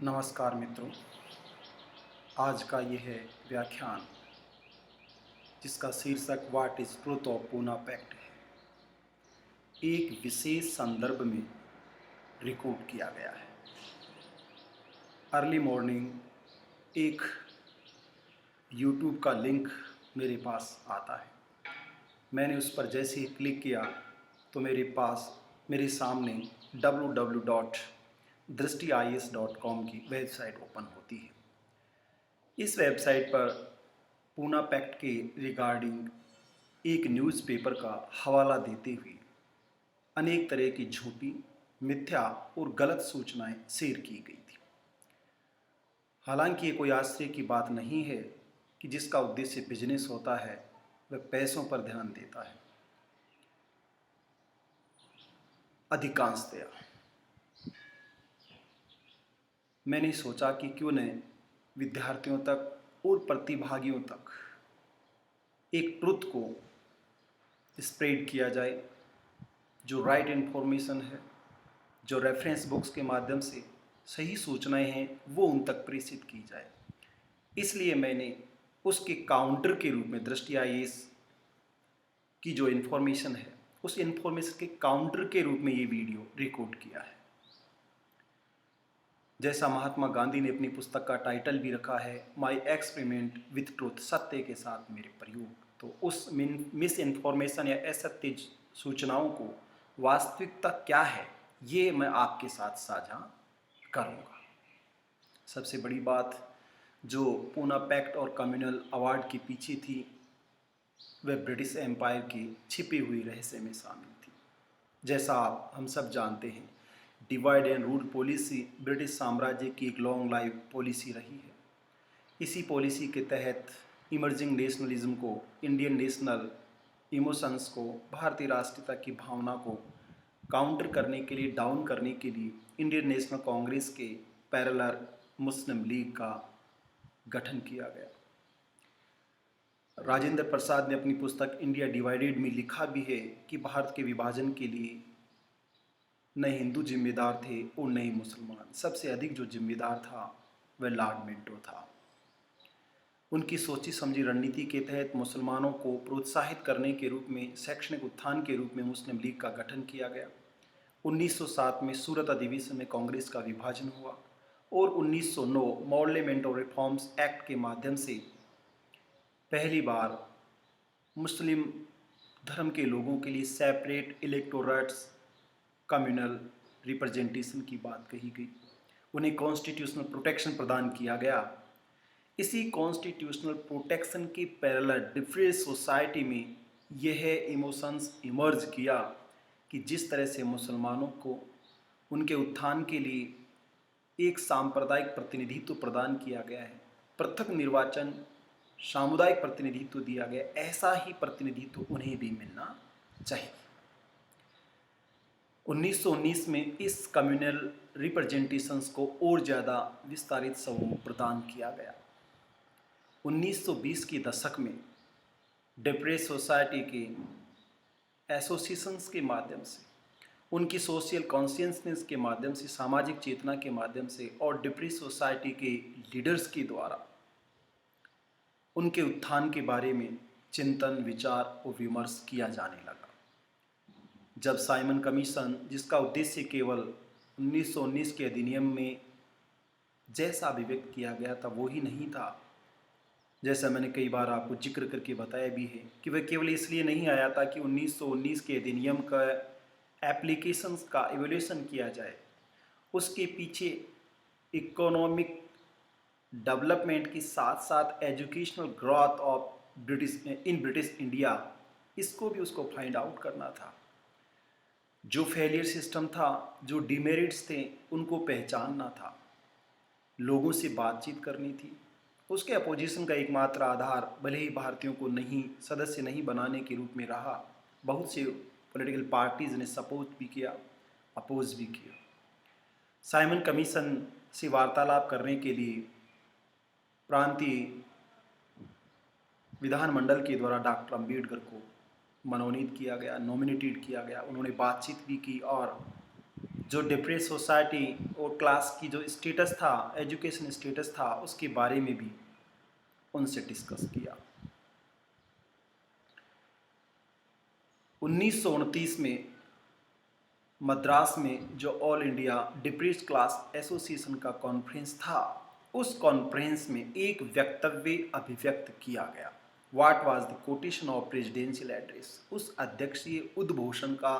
नमस्कार मित्रों। आज का यह है व्याख्यान जिसका शीर्षक what is truth of Poona pact है। एक विशेष संदर्भ में रिकॉर्ड किया गया है। अर्ली मॉर्निंग एक यूट्यूब का लिंक मेरे पास आता है। मैंने उस पर जैसे ही क्लिक किया तो मेरे सामने www.drishtiis.com की वेबसाइट ओपन होती है। इस वेबसाइट पर पूना पैक्ट के रिगार्डिंग एक न्यूज़पेपर का हवाला देते हुए अनेक तरह की झूठी, मिथ्या और गलत सूचनाएं शेयर की गई थी। हालांकि ये कोई आश्चर्य की बात नहीं है कि जिसका उद्देश्य बिजनेस होता है वह पैसों पर ध्यान देता है। अधिकांशतया मैंने सोचा कि क्यों न विद्यार्थियों तक और प्रतिभागियों तक एक ट्रुथ को स्प्रेड किया जाए, जो राइट इन्फॉर्मेशन है, जो रेफरेंस बुक्स के माध्यम से सही सूचनाएं हैं, वो उन तक प्रेषित की जाए। इसलिए मैंने उसके काउंटर के रूप में दृष्टि आईएएस की जो इन्फॉर्मेशन है, उस इन्फॉर्मेशन के काउंटर के रूप में ये वीडियो रिकॉर्ड किया है। जैसा महात्मा गांधी ने अपनी पुस्तक का टाइटल भी रखा है, माई एक्सपेरिमेंट विथ ट्रूथ, सत्य के साथ मेरे प्रयोग। तो उस मिस इन्फॉर्मेशन या असत्य सूचनाओं को वास्तविकता क्या है, ये मैं आपके साथ साझा करूँगा। सबसे बड़ी बात जो पूना पैक्ट और कम्युनल अवार्ड के पीछे थी, वह ब्रिटिश एम्पायर की छिपी हुई रहस्य में शामिल थी। जैसा हम सब जानते हैं, divide and rule policy British साम्राज्य की एक लॉन्ग लाइफ पॉलिसी रही है। इसी पॉलिसी के तहत इमर्जिंग नेशनलिज्म को, इंडियन नेशनल इमोशंस को, भारतीय राष्ट्रीयता की भावना को काउंटर करने के लिए, डाउन करने के लिए इंडियन नेशनल कांग्रेस के पैरेलल मुस्लिम लीग का गठन किया गया। राजेंद्र प्रसाद ने अपनी पुस्तक इंडिया डिवाइडेड में लिखा भी है कि भारत के विभाजन के लिए न हिंदू जिम्मेदार थे और न ही मुसलमान। सबसे अधिक जो जिम्मेदार था वह लॉर्ड मिंटो था। उनकी सोची समझी रणनीति के तहत मुसलमानों को प्रोत्साहित करने के रूप में, शैक्षणिक उत्थान के रूप में मुस्लिम लीग का गठन किया गया। 1907 में सूरत अधिवेशन में कांग्रेस का विभाजन हुआ और 1909 मॉडलेमेंट और रिफॉर्म्स एक्ट के माध्यम से पहली बार मुस्लिम धर्म के लोगों के लिए सेपरेट इलेक्टोरेट्स, कम्युनल रिप्रेजेंटेशन की बात कही गई। उन्हें कॉन्स्टिट्यूशनल प्रोटेक्शन प्रदान किया गया। इसी कॉन्स्टिट्यूशनल प्रोटेक्शन के पैरेलल डिफरेंट सोसाइटी में यह इमोशंस इमर्ज किया कि जिस तरह से मुसलमानों को उनके उत्थान के लिए एक सांप्रदायिक प्रतिनिधित्व प्रदान किया गया है, पृथक निर्वाचन, सामुदायिक प्रतिनिधित्व दिया गया, ऐसा ही प्रतिनिधित्व उन्हें भी मिलना चाहिए। 1919 में इस कम्युनल रिप्रेजेंटेशंस को और ज़्यादा विस्तारित स्वरूप प्रदान किया गया। 1920 के दशक में डिप्रेस सोसाइटी के एसोसिएशंस के माध्यम से, उनकी सोशल कॉन्शियसनेस के माध्यम से, सामाजिक चेतना के माध्यम से और डिप्रेस सोसाइटी के लीडर्स के द्वारा उनके उत्थान के बारे में चिंतन, विचार और विमर्श किया जाने लगा। जब साइमन कमीशन, जिसका उद्देश्य केवल 1919 के अधिनियम में जैसा अभिव्यक्त किया गया था वो ही नहीं था, जैसा मैंने कई बार आपको जिक्र करके बताया भी है कि वह केवल इसलिए नहीं आया था कि 1919 के अधिनियम का एप्लीकेशंस का इवैल्यूएशन किया जाए। उसके पीछे इकोनॉमिक डेवलपमेंट के साथ साथ educational growth of British India, इसको भी उसको फाइंड आउट करना था। जो फेलियर सिस्टम था, जो डिमेरिट्स थे, उनको पहचानना था, लोगों से बातचीत करनी थी। उसके अपोजिशन का एकमात्र आधार भले ही भारतीयों को सदस्य नहीं बनाने के रूप में रहा, बहुत से पॉलिटिकल पार्टीज ने सपोर्ट भी किया, अपोज भी किया। साइमन कमीशन से वार्तालाप करने के लिए प्रांतीय विधानमंडल के द्वारा डॉक्टर अंबेडकर को मनोनीत किया गया, नॉमिनेटेड किया गया। उन्होंने बातचीत भी की और जो डिप्रेस सोसाइटी और क्लास की जो स्टेटस था, एजुकेशन स्टेटस था, उसके बारे में भी उनसे डिस्कस किया। 1929 में मद्रास में जो all India depressed class association का कॉन्फ्रेंस था, उस कॉन्फ्रेंस में एक वक्तव्य अभिव्यक्त किया गया। What was the quotation of presidential address? उस अध्यक्षीय उद्घोषण का,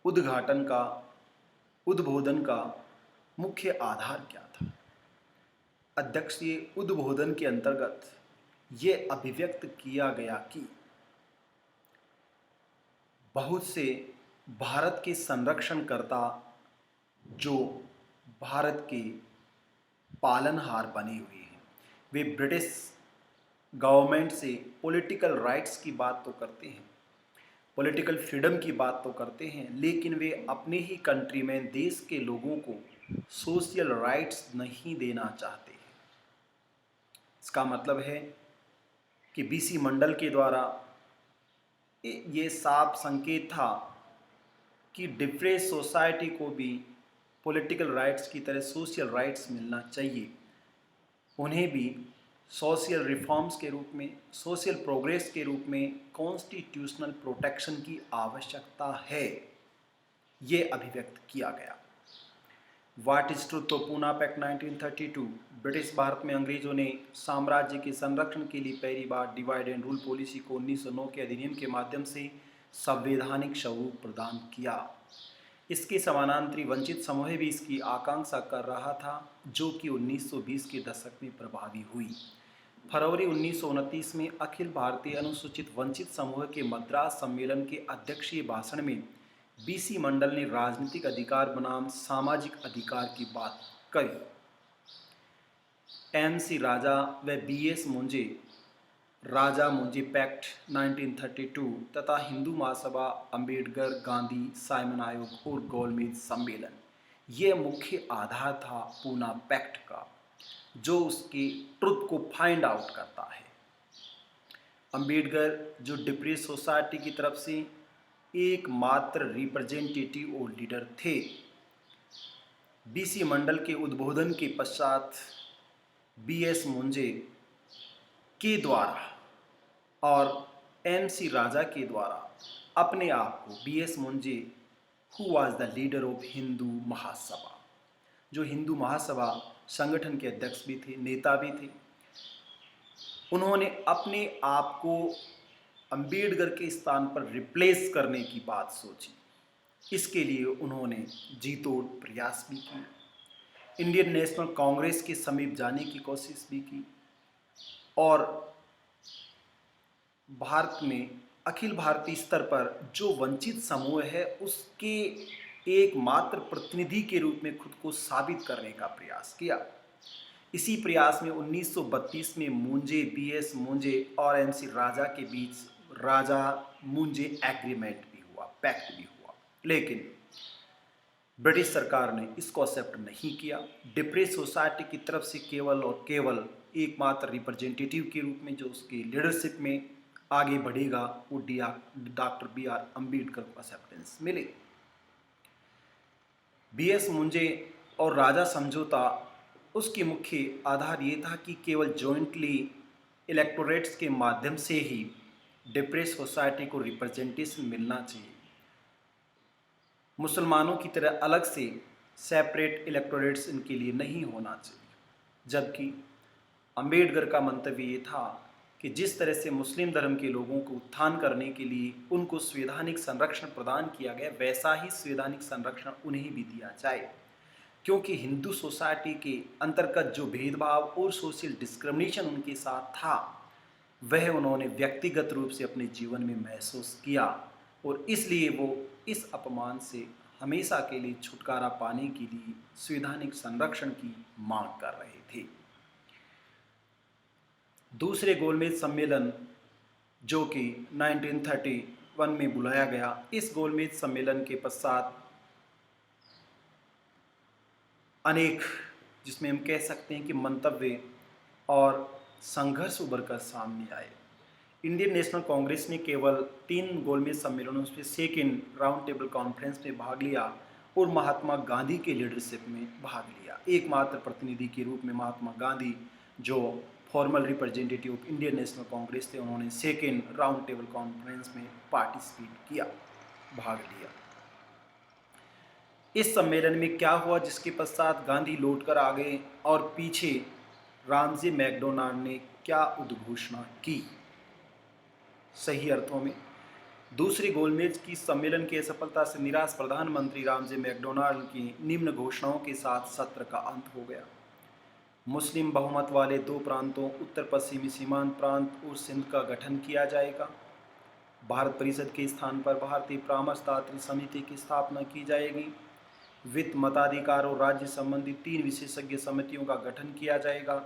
उद्घाटन का, उद्बोधन का मुख्य आधार क्या था? अध्यक्षीय उद्बोधन के अंतर्गत ये अभिव्यक्त किया गया कि बहुत से भारत के संरक्षणकर्ता जो भारत के पालनहार बने हुए हैं, वे ब्रिटिश गवर्नमेंट से पॉलिटिकल राइट्स की बात तो करते हैं, पॉलिटिकल फ्रीडम की बात तो करते हैं, लेकिन वे अपने ही कंट्री में देश के लोगों को सोशल राइट्स नहीं देना चाहते हैं। इसका मतलब है कि बीसी मंडल के द्वारा ये साफ संकेत था कि डिप्रेस्ड सोसाइटी को भी पॉलिटिकल राइट्स की तरह सोशल राइट्स मिलना चाहिए। उन्हें भी सोशल रिफॉर्म्स के रूप में, सोशल प्रोग्रेस के रूप में कॉन्स्टिट्यूशनल प्रोटेक्शन की आवश्यकता है, ये अभिव्यक्त किया गया। व्हाट इज ट्रुथ तो पूना पैक्ट 1932। ब्रिटिश भारत में अंग्रेजों ने साम्राज्य के संरक्षण के लिए पहली बार डिवाइड एंड रूल पॉलिसी को 1909 के अधिनियम के माध्यम से संवैधानिक स्वरूप प्रदान किया। इसके समानांतरी वंचित समूह भी इसकी आकांक्षा कर रहा था, जो कि 1920 के दशक में प्रभावी हुई। फरवरी 1929 में अखिल भारतीय अनुसूचित वंचित समूह के मद्रास सम्मेलन के अध्यक्षीय भाषण में बीसी मंडल ने राजनीतिक अधिकार बनाम सामाजिक अधिकार की बात करी। एम.सी. राजा व बी.एस. मुंजे राजा मुंजे पैक्ट 1932 तथा हिंदू महासभा, अंबेडकर, गांधी, साइमन आयोग और गोलमेज सम्मेलन, ये मुख्य आधार था पूना पैक्ट का, जो उसके ट्रुथ को फाइंड आउट करता है। अंबेडकर जो डिप्रेस्ड सोसाइटी की तरफ से एकमात्र रिप्रेजेंटेटिव और लीडर थे, बीसी मंडल के उद्बोधन के पश्चात बी.एस. मुंजे के द्वारा और एम.सी. राजा के द्वारा अपने आप को B S. Munje who was the leader of Hindu Mahasabha, जो हिंदू महासभा संगठन के अध्यक्ष भी थे, नेता भी थे, उन्होंने अपने आप को अंबेडकर के स्थान पर रिप्लेस करने की बात सोची। इसके लिए उन्होंने जी तोड़ प्रयास भी किए, इंडियन नेशनल कांग्रेस के समीप जाने की कोशिश भी की और भारत में अखिल भारतीय स्तर पर जो वंचित समूह है उसके एकमात्र प्रतिनिधि के रूप में खुद को साबित करने का प्रयास किया। इसी प्रयास में 1932 में मुंजे, बी.एस. मुंजे और एम.सी. राजा के बीच राजा मुंजे एग्रीमेंट भी हुआ, पैक्ट भी हुआ, लेकिन ब्रिटिश सरकार ने इसको एक्सेप्ट नहीं किया। डिप्रेस्ड सोसाइटी की तरफ से केवल और केवल एकमात्र रिप्रेजेंटेटिव के रूप में जो उसकी लीडरशिप में आगे बढ़ेगा वो डॉक्टर बी.आर. अम्बेडकर को एक्सेप्टेंस मिले। बी.एस. मुंजे और राजा समझौता, उसकी मुख्य आधार ये था कि केवल जॉइंटली इलेक्टोरेट्स के माध्यम से ही डिप्रेस्ड सोसाइटी को रिप्रेजेंटेशन मिलना चाहिए। मुसलमानों की तरह अलग से सेपरेट इलेक्टोरेट्स इनके लिए नहीं होना चाहिए। जबकि अंबेडकर का मंतव्य ये था कि जिस तरह से मुस्लिम धर्म के लोगों को उत्थान करने के लिए उनको संवैधानिक संरक्षण प्रदान किया गया, वैसा ही संवैधानिक संरक्षण उन्हें भी दिया जाए, क्योंकि हिंदू सोसाइटी के अंतर्गत जो भेदभाव और सोशल डिस्क्रिमिनेशन उनके साथ था, वह उन्होंने व्यक्तिगत रूप से अपने जीवन में महसूस किया और इसलिए वो इस अपमान से हमेशा के लिए छुटकारा पाने के लिए संवैधानिक संरक्षण की मांग कर रहे थे। दूसरे गोलमेज सम्मेलन जो कि 1931 में बुलाया गया, इस गोलमेज सम्मेलन के पश्चात अनेक, जिसमें हम कह सकते हैं कि मंतव्य और संघर्ष उभर कर सामने आए। इंडियन नेशनल कांग्रेस ने केवल 3 गोलमेज सम्मेलनों से सेकेंड राउंड टेबल कॉन्फ्रेंस में भाग लिया और महात्मा गांधी के लीडरशिप में भाग लिया। एकमात्र प्रतिनिधि के रूप में महात्मा गांधी, जो formal representative of Indian national Congress थे, उन्होंने सेकेंड राउंड टेबल कॉन्फ्रेंस में पार्टिसिपेट किया, भाग लिया। इस सम्मेलन में क्या हुआ, जिसके पश्चात गांधी लौटकर आ गए और पीछे रामजे मैकडोनाल्ड ने क्या उद्घोषणा की? सही अर्थों में दूसरी गोलमेज की सम्मेलन की असफलता से निराश प्रधानमंत्री रामजे मैकडोनाल्ड की निम्न घोषणाओं के साथ सत्र का अंत हो गया। मुस्लिम बहुमत वाले दो प्रांतों, उत्तर पश्चिमी सीमांत प्रांत और सिंध का गठन किया जाएगा। भारत परिषद के स्थान पर भारतीय परामर्शदात्री समिति की स्थापना की जाएगी। वित्त, मताधिकार और राज्य संबंधी 3 विशेषज्ञ समितियों का गठन किया जाएगा।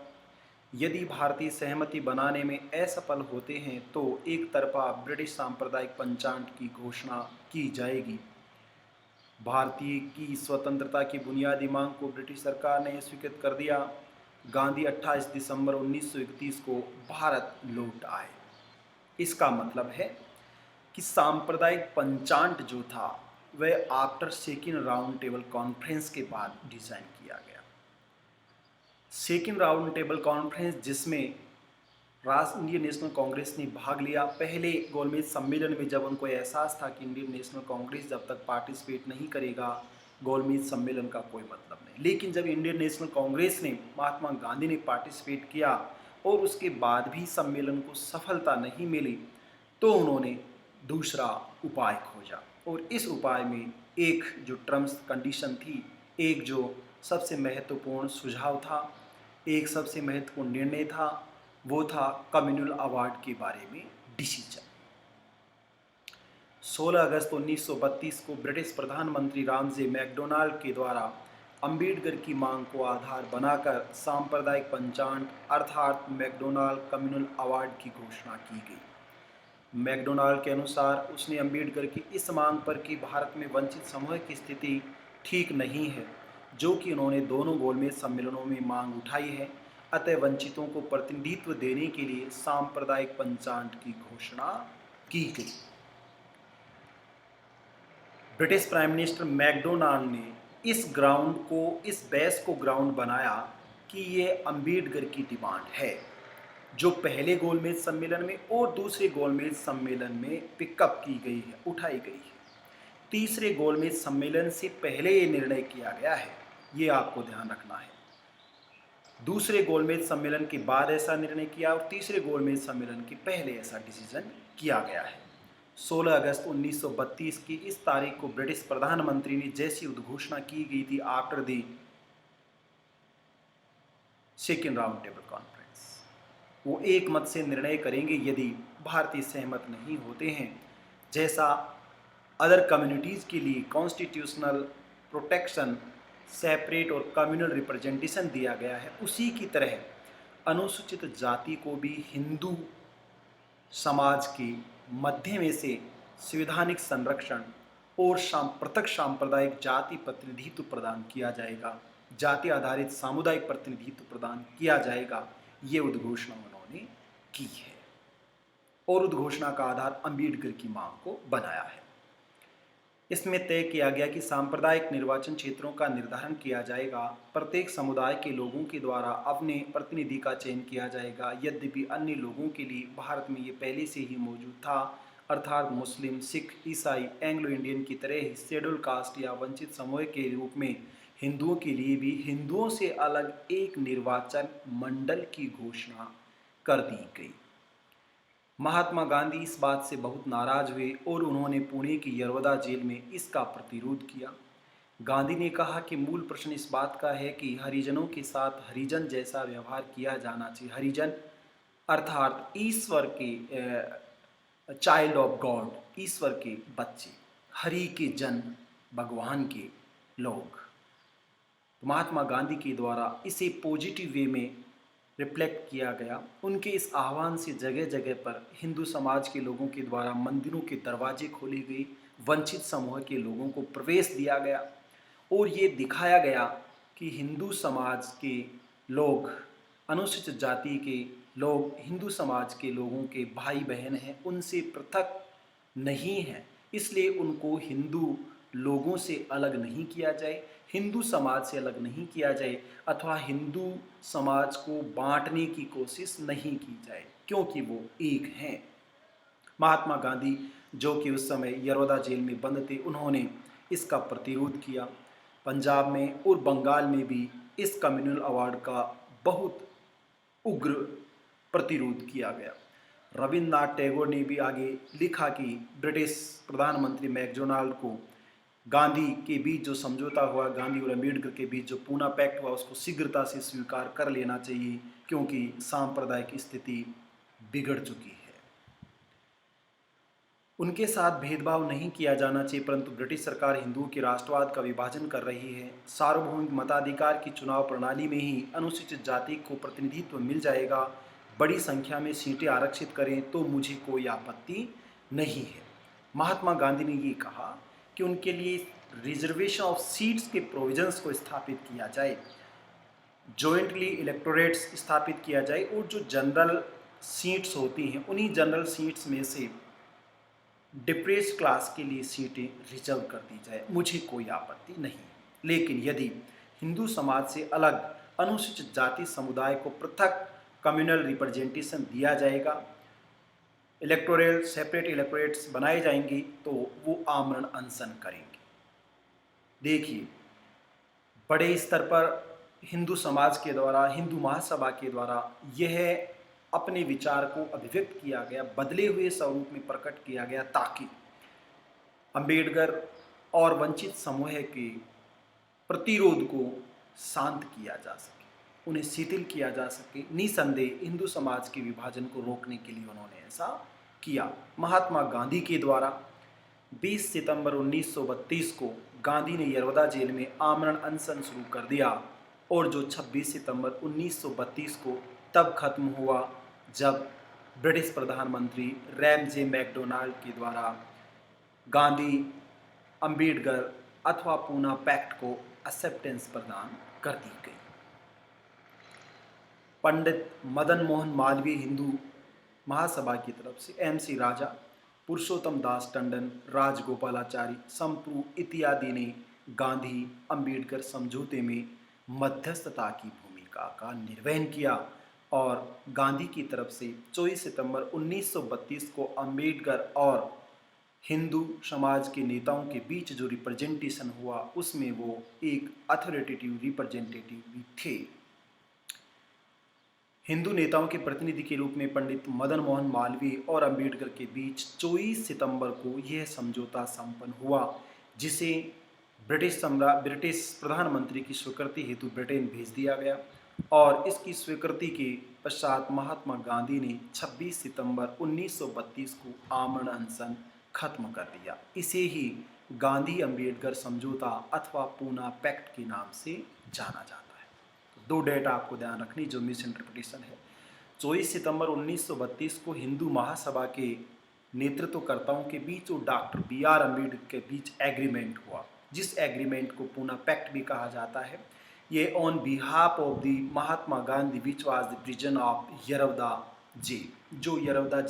यदि भारतीय सहमति बनाने में असफल होते हैं तो एक तरफा ब्रिटिश सांप्रदायिक पंचांग की घोषणा की जाएगी। भारतीय की स्वतंत्रता की बुनियादी मांग को ब्रिटिश सरकार ने स्वीकृत कर दिया। गांधी 28 दिसंबर 1931 को भारत लौट आए। इसका मतलब है कि सांप्रदायिक पंचांग जो था वह after second round table conference के बाद डिजाइन किया गया। सेकेंड राउंड टेबल कॉन्फ्रेंस जिसमें इंडियन नेशनल कांग्रेस ने भाग लिया। पहले गोलमेज सम्मेलन में जब उनको एहसास था कि इंडियन नेशनल कांग्रेस जब तक पार्टिसिपेट नहीं करेगा, गोलमेज सम्मेलन का कोई मतलब नहीं। लेकिन जब इंडियन नेशनल कांग्रेस ने, महात्मा गांधी ने पार्टिसिपेट किया और उसके बाद भी सम्मेलन को सफलता नहीं मिली, तो उन्होंने दूसरा उपाय खोजा। और इस उपाय में एक जो टर्म्स कंडीशन थी, एक जो सबसे महत्वपूर्ण सुझाव था, एक सबसे महत्वपूर्ण निर्णय था, वो था कम्युनल अवार्ड के बारे में डिसीजन। 16 अगस्त 1932 को ब्रिटिश प्रधानमंत्री रामजे मैकडोनाल्ड के द्वारा अंबेडकर की मांग को आधार बनाकर सांप्रदायिक पंचांग अर्थात मैकडोनाल्ड कम्युनल अवार्ड की घोषणा की गई। मैकडोनाल्ड के अनुसार उसने अंबेडकर की इस मांग पर कि भारत में वंचित समूह की स्थिति ठीक नहीं है, जो कि उन्होंने दोनों गोलमेज सम्मेलनों में मांग उठाई है, अतः वंचितों को प्रतिनिधित्व देने के लिए सांप्रदायिक पंचांग की घोषणा की गई। ब्रिटिश प्राइम मिनिस्टर मैकडोनाल्ड ने इस बेस को ग्राउंड बनाया कि ये अंबेडकर की डिमांड है, जो पहले गोलमेज सम्मेलन में और दूसरे गोलमेज सम्मेलन में पिकअप की गई है, उठाई गई है। तीसरे गोलमेज सम्मेलन से पहले ये निर्णय किया गया है, ये आपको ध्यान रखना है। दूसरे गोलमेज सम्मेलन के बाद ऐसा निर्णय किया और तीसरे गोलमेज सम्मेलन के पहले ऐसा डिसीजन किया गया है। 16 अगस्त 1932 की इस तारीख को ब्रिटिश प्रधानमंत्री ने जैसी उद्घोषणा की गई थी after the second round table conference, वो एक मत से निर्णय करेंगे यदि भारतीय सहमत नहीं होते हैं। जैसा अदर कम्युनिटीज़ के लिए कॉन्स्टिट्यूशनल प्रोटेक्शन, सेपरेट और कम्युनल रिप्रेजेंटेशन दिया गया है, उसी की तरह अनुसूचित जाति को भी हिंदू समाज के मध्य में से संवैधानिक संरक्षण और पृथक सांप्रदायिक जाति प्रतिनिधित्व प्रदान किया जाएगा, जाति आधारित सामुदायिक प्रतिनिधित्व प्रदान किया जाएगा। ये उद्घोषणा उन्होंने की है और उद्घोषणा का आधार अंबेडकर की मांग को बनाया है। इसमें तय किया गया कि सांप्रदायिक निर्वाचन क्षेत्रों का निर्धारण किया जाएगा, प्रत्येक समुदाय के लोगों के द्वारा अपने प्रतिनिधि का चयन किया जाएगा। यद्यपि अन्य लोगों के लिए भारत में ये पहले से ही मौजूद था, अर्थात मुस्लिम, सिख, ईसाई, एंग्लो इंडियन की तरह ही शेड्यूल कास्ट या वंचित समूह के रूप में हिंदुओं के लिए भी हिंदुओं से अलग एक निर्वाचन मंडल की घोषणा कर दी गई। महात्मा गांधी इस बात से बहुत नाराज हुए और उन्होंने पुणे की यरवदा जेल में इसका प्रतिरोध किया। गांधी ने कहा कि मूल प्रश्न इस बात का है कि हरिजनों के साथ हरिजन जैसा व्यवहार किया जाना चाहिए। हरिजन अर्थात ईश्वर के चाइल्ड ऑफ गॉड, ईश्वर के बच्चे, हरि के जन, भगवान के लोग। महात्मा गांधी के द्वारा इसे पॉजिटिव वे में रिफ्लेक्ट किया गया। उनके इस आह्वान से जगह जगह पर हिंदू समाज के लोगों के द्वारा मंदिरों के दरवाजे खोले गए, वंचित समूह के लोगों को प्रवेश दिया गया और ये दिखाया गया कि हिंदू समाज के लोग, अनुसूचित जाति के लोग हिंदू समाज के लोगों के भाई बहन हैं, उनसे पृथक नहीं हैं, इसलिए उनको हिंदू लोगों से अलग नहीं किया जाए, हिंदू समाज से अलग नहीं किया जाए अथवा हिंदू समाज को बांटने की कोशिश नहीं की जाए, क्योंकि वो एक हैं। महात्मा गांधी जो कि उस समय यरोदा जेल में बंद थे, उन्होंने इसका प्रतिरोध किया। पंजाब में और बंगाल में भी इस कम्युनल अवार्ड का बहुत उग्र प्रतिरोध किया गया। रविन्द्रनाथ टैगोर ने भी आगे लिखा कि ब्रिटिश प्रधानमंत्री मैकडोनाल्ड को गांधी के बीच जो समझौता हुआ, गांधी और अम्बेडकर के बीच जो पूना पैक्ट हुआ, उसको शीघ्रता से स्वीकार कर लेना चाहिए, क्योंकि सांप्रदायिक स्थिति बिगड़ चुकी है। उनके साथ भेदभाव नहीं किया जाना चाहिए, परंतु ब्रिटिश सरकार हिंदुओं के राष्ट्रवाद का विभाजन कर रही है। सार्वभौमिक मताधिकार की चुनाव प्रणाली में ही अनुसूचित जाति को प्रतिनिधित्व मिल जाएगा, बड़ी संख्या में सीटें आरक्षित करें तो मुझे कोई आपत्ति नहीं है। महात्मा गांधी ने ये कहा कि उनके लिए रिजर्वेशन ऑफ सीट्स के प्रोविजंस को स्थापित किया जाए, जॉइंटली इलेक्टोरेट्स स्थापित किया जाए, और जो जनरल सीट्स होती हैं उन्हीं जनरल सीट्स में से डिप्रेस क्लास के लिए सीटें रिजर्व कर दी जाए, मुझे कोई आपत्ति नहीं। लेकिन यदि हिंदू समाज से अलग अनुसूचित जाति समुदाय को पृथक कम्युनल रिप्रेजेंटेशन दिया जाएगा, इलेक्टोरल सेपरेट इलेक्टोरेट्स बनाए जाएंगी, तो वो आमरण अनशन करेंगे। देखिए, बड़े स्तर पर हिंदू समाज के द्वारा, हिंदू महासभा के द्वारा यह अपने विचार को अभिव्यक्त किया गया, बदले हुए स्वरूप में प्रकट किया गया, ताकि अंबेडकर और वंचित समूह के प्रतिरोध को शांत किया जा सके, उन्हें शिथिल किया जा सके। निसंदेह हिंदू समाज के विभाजन को रोकने के लिए उन्होंने ऐसा किया। महात्मा गांधी के द्वारा 20 सितंबर 1932 को गांधी ने यरोदा जेल में आमरण अनशन शुरू कर दिया, और जो 26 सितंबर 1932 को तब खत्म हुआ जब ब्रिटिश प्रधानमंत्री रैमजे मैकडोनाल्ड के द्वारा गांधी अंबेडकर अथवा पूना पैक्ट को एक्सेप्टेंस प्रदान कर दी गई। पंडित मदन मोहन मालवीय हिंदू महासभा की तरफ से MC राजा, पुरुषोत्तम दास टंडन, राजगोपालाचारी, संप्रू इत्यादि ने गांधी अंबेडकर समझौते में मध्यस्थता की भूमिका का निर्वहन किया, और गांधी की तरफ से 24 सितंबर 1932 को अंबेडकर और हिंदू समाज के नेताओं के बीच जो रिप्रेजेंटेशन हुआ, उसमें वो एक अथॉरिटेटिव रिप्रेजेंटेटिव भी थे। हिंदू नेताओं के प्रतिनिधि के रूप में पंडित मदन मोहन मालवीय और अंबेडकर के बीच 24 सितंबर को यह समझौता संपन्न हुआ, जिसे ब्रिटिश प्रधानमंत्री की स्वीकृति हेतु ब्रिटेन भेज दिया गया, और इसकी स्वीकृति के पश्चात महात्मा गांधी ने 26 सितंबर 1932 को आमरण अनशन खत्म कर दिया। इसे ही गांधी अंबेडकर समझौता अथवा पूना पैक्ट के नाम से जाना जाता है। तो 2 डेट आपको ध्यान रखनी जो मिस इंटरप्रिटेशन है। 24 सितंबर 1932 को हिंदू महासभा के नेतृत्वकर्ताओं के बीच और डॉक्टर BR अम्बेडकर के बीच एग्रीमेंट हुआ, जिस एग्रीमेंट को पूना पैक्ट भी कहा जाता है। ये on behalf of the Mahatma Gandhi which was the prison of Yerwada jail, जो यरवदा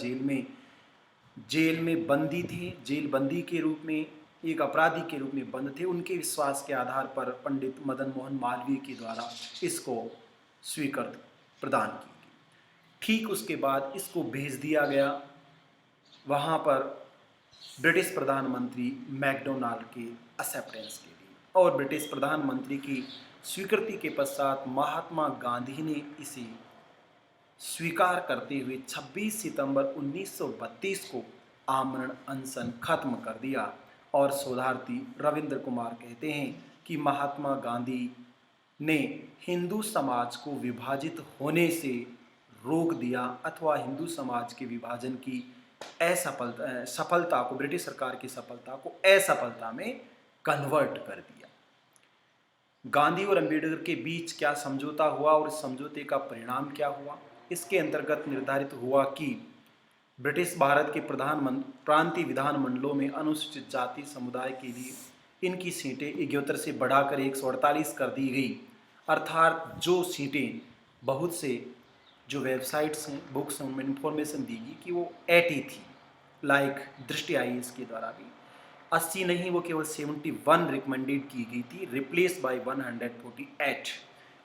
जेल में बंदी थे, जेल बंदी के रूप में एक अपराधी के रूप में बंद थे, उनके विश्वास के आधार पर पंडित मदन मोहन मालवीय के द्वारा इसको स्वीकृति प्रदान की गई। ठीक उसके बाद इसको भेज दिया गया वहाँ पर ब्रिटिश प्रधानमंत्री मैकडोनाल्ड के एक्सेप्टेंस के लिए, और ब्रिटिश प्रधानमंत्री की स्वीकृति के पश्चात महात्मा गांधी ने इसे स्वीकार करते हुए 26 सितंबर 1932 को आमरण अनशन खत्म कर दिया। और शोधार्थी रविंद्र कुमार कहते हैं कि महात्मा गांधी ने हिंदू समाज को विभाजित होने से रोक दिया, अथवा हिंदू समाज के विभाजन की सफलता को, ब्रिटिश सरकार की सफलता को असफलता में कन्वर्ट कर दिया। गांधी और अंबेडकर के बीच क्या समझौता हुआ और इस समझौते का परिणाम क्या हुआ? इसके अंतर्गत निर्धारित हुआ कि ब्रिटिश भारत के प्रांतीय विधानमंडलों में अनुसूचित जाति समुदाय के लिए इनकी सीटें 71 से बढ़ाकर 148 कर दी गई। अर्थात जो सीटें, बहुत से जो वेबसाइट्स हैं, बुक्स हैं, उनमें इंफॉर्मेशन दी गई कि वो 80 थी, लाइक दृष्टि IAS के द्वारा भी 80 नहीं, वो केवल 71 रिकमेंडेड की गई थी, रिप्लेस बाय 148।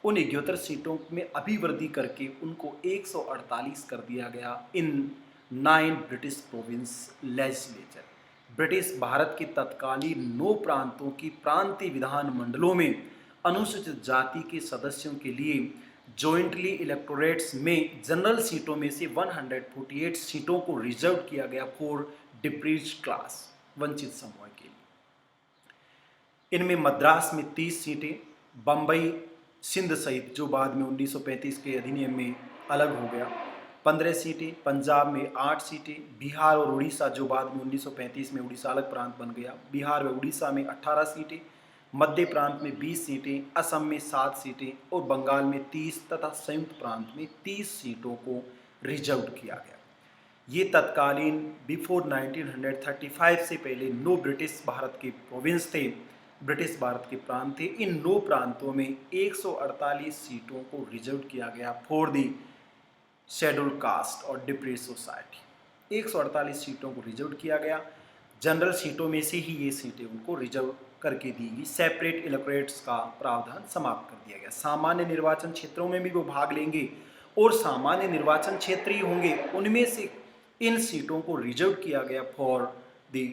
उन 71 सीटों में अभिवृद्धि करके उनको 148 कर दिया गया इन 9 British province legislature. British Bharat के तत्कालीन 9 प्रांतों की प्रांतीय विधान मंडलों में अनुसूचित जाति के सदस्यों के लिए जॉइंटली इलेक्टोरेट्स में जनरल सीटों में से 148 सीटों को रिजर्व किया गया फॉर डिप्रीज्ड क्लास, वंचित समूह के लिए। इनमें मद्रास में 30 सीटें, बम्बई सिंध सहित जो बाद में 1935 के अधिनियम में अलग हो गया, 15 सीटें, पंजाब में 8 सीटें, बिहार और उड़ीसा जो बाद में 1935 में उड़ीसा अलग प्रांत बन गया, बिहार व उड़ीसा में 18 सीटें, मध्य प्रांत में 20 सीटें, असम में 7 सीटें और बंगाल में 30 तथा संयुक्त प्रांत में 30 सीटों को रिजर्व किया गया। ये तत्कालीन बिफोर 1935 से पहले 9 ब्रिटिश भारत के प्रोविंस थे, ब्रिटिश भारत के प्रांत थे। इन 9 प्रांतों में 148 सीटों को रिजर्व किया गया फॉर दी शेड्यूल कास्ट और डिप्रीज्ड सोसाइटी। 148 सीटों को रिजर्व किया गया। जनरल सीटों में से ही ये सीटें उनको रिजर्व करके दी गई। सेपरेट इलेक्टोरेट्स का प्रावधान समाप्त कर दिया गया। सामान्य निर्वाचन क्षेत्रों में भी वो भाग लेंगे और सामान्य निर्वाचन क्षेत्र ही होंगे, उनमें से इन सीटों को रिजर्व किया गया फॉर द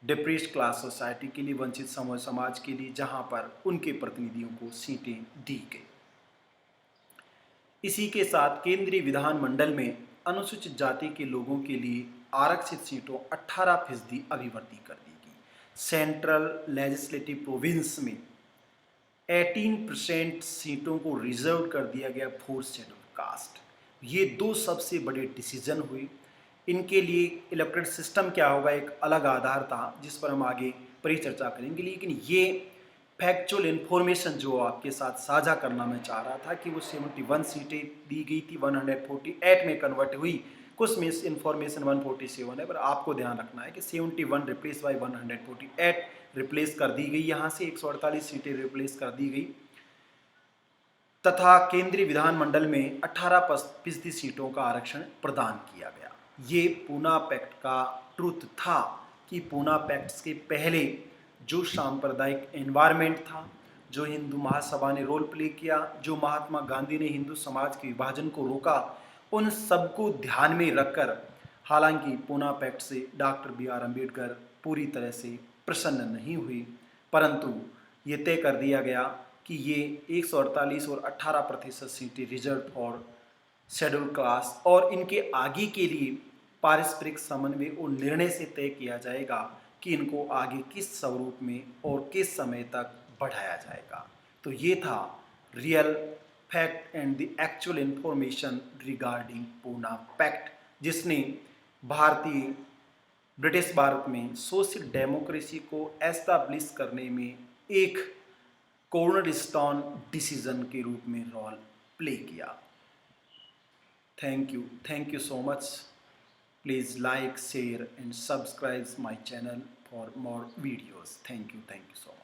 डिप्रीज्ड क्लास सोसाइटी के लिए, वंचित समूह समाज के लिए, जहां पर उनके प्रतिनिधियों को सीटें दी गई। इसी के साथ केंद्रीय विधानमंडल में अनुसूचित जाति के लोगों के लिए आरक्षित सीटों 18% अभिवृद्धि कर दी गई। सेंट्रल लेजिस्लेटिव प्रोविंस में 18% सीटों को रिजर्व कर दिया गया फॉर शेड्यूल कास्ट। ये 2 सबसे बड़े डिसीजन हुए। इनके लिए इलेक्टोरल सिस्टम क्या होगा, एक अलग आधार था जिस पर हम आगे परिचर्चा करेंगे, लेकिन ये फैक्चुअल इन्फॉर्मेशन जो आपके साथ साझा करना मैं चाह रहा था कि वो 71 सीटें दी गई थी, 148 में कन्वर्ट हुई, कुछ मिस इन्फॉर्मेशन 147 है, पर आपको ध्यान रखना है कि 71 रिप्लेस बाय 148 रिप्लेस कर दी गई, यहाँ से 148 सीटें रिप्लेस कर दी गई तथा केंद्रीय विधानमंडल में 18% सीटों का आरक्षण प्रदान किया गया। ये पूना पैक्ट का ट्रुथ था कि पूना पैक्ट के पहले जो सांप्रदायिक एनवायरनमेंट था, जो हिंदू महासभा ने रोल प्ले किया, जो महात्मा गांधी ने हिंदू समाज के विभाजन को रोका, उन सबको ध्यान में रखकर, हालांकि पूना पैक्ट से डॉक्टर BR अम्बेडकर पूरी तरह से प्रसन्न नहीं हुए, परंतु ये तय कर दिया गया कि ये 148 और 18% सीटें रिजर्व और शेड्यूल क्लास, और इनके आगे के लिए पारस्परिक समन्वय और निर्णय से तय किया जाएगा कि इनको आगे किस स्वरूप में और किस समय तक बढ़ाया जाएगा। तो ये था real fact and the actual information regarding Poona pact, जिसने ब्रिटिश भारत में सोशल डेमोक्रेसी को एस्टैब्लिश करने में एक कॉर्नरस्टोन डिसीजन के रूप में रोल प्ले किया। Thank you so much. Please like, share and subscribe my channel for more videos. Thank you so much.